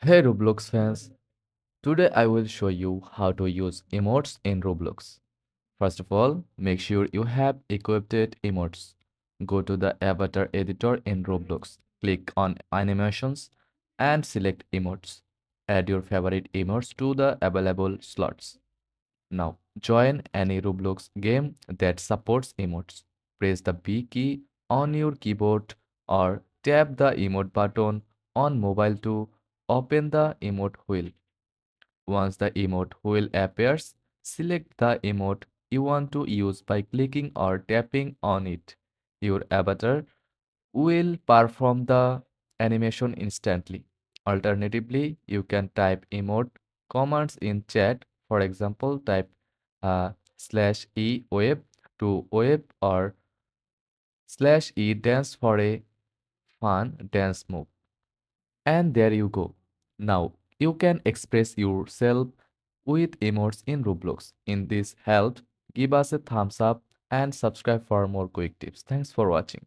Hey Roblox fans, today I will show you how to use emotes in Roblox. First of all, make sure you have equipped emotes. Go to the avatar editor in Roblox, click on animations and select emotes. Add your favorite emotes to the available slots. Now, join any Roblox game that supports emotes. Press the B key on your keyboard or tap the emote button on mobile to open the emote wheel. Once the emote wheel appears, select the emote you want to use by clicking or tapping on it. Your avatar will perform the animation instantly. Alternatively, you can type emote commands in chat. For example, type /e wave to wave or /e dance for a fun dance move. And there you go. Now you can express yourself with emotes in Roblox. In this helped, give us a thumbs up and subscribe for more quick tips. Thanks for watching.